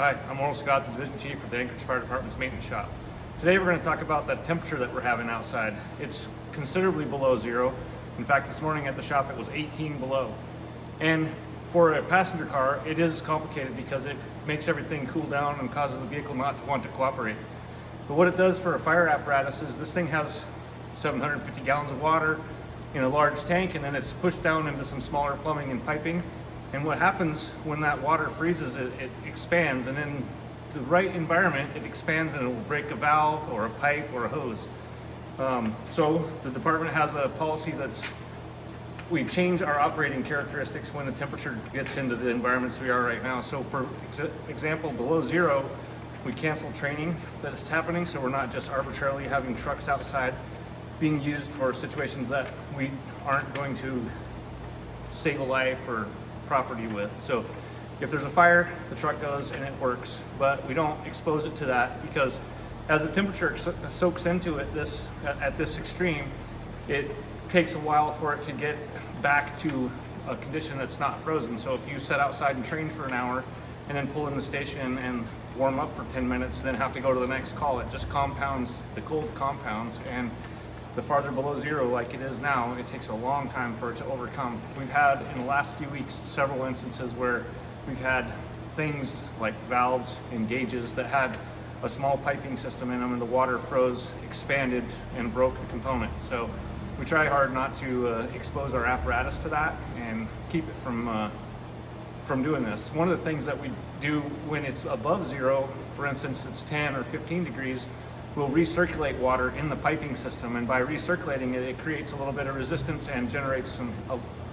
Hi, I'm Oral Scott, the Division Chief for the Anchorage Fire Department's maintenance shop. Today we're going to talk about the temperature that we're having outside. It's considerably below zero. In fact, this morning at the shop it was 18 below. And for a passenger car, it is complicated because it makes everything cool down and causes the vehicle not to want to cooperate. But what it does for a fire apparatus is this thing has 750 gallons of water in a large tank, and then it's pushed down into some smaller plumbing and piping. And what happens when that water freezes, it expands, and in the right environment, it expands and it will break a valve or a pipe or a hose. So the department has a policy we change our operating characteristics when the temperature gets into the environments we are right now. So for example, below zero, we cancel training that is happening, so we're not just arbitrarily having trucks outside being used for situations that we aren't going to save a life or property with. So if there's a fire, the truck goes and it works, but we don't expose it to that, because as the temperature soaks into it at this extreme, it takes a while for it to get back to a condition that's not frozen. So if you set outside and train for an hour and then pull in the station and warm up for 10 minutes, then have to go to the next call, it just compounds, the cold compounds, and the farther below zero like it is now, it takes a long time for it to overcome. We've had in the last few weeks several instances where we've had things like valves and gauges that had a small piping system in them, and the water froze, expanded, and broke a component. So we try hard not to expose our apparatus to that and keep it from doing this. One of the things that we do when it's above zero, for instance, it's 10 or 15 degrees, we'll recirculate water in the piping system, and by recirculating it, it creates a little bit of resistance and generates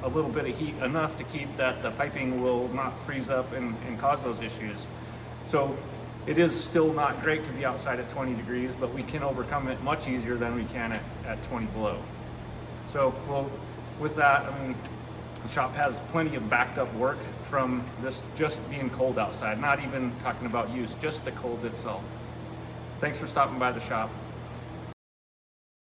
a little bit of heat, enough to keep that the piping will not freeze up and cause those issues. So it is still not great to be outside at 20 degrees, but we can overcome it much easier than we can at 20 below. So with that, I mean, the shop has plenty of backed up work from this just being cold outside, not even talking about use, just the cold itself. Thanks for stopping by the shop.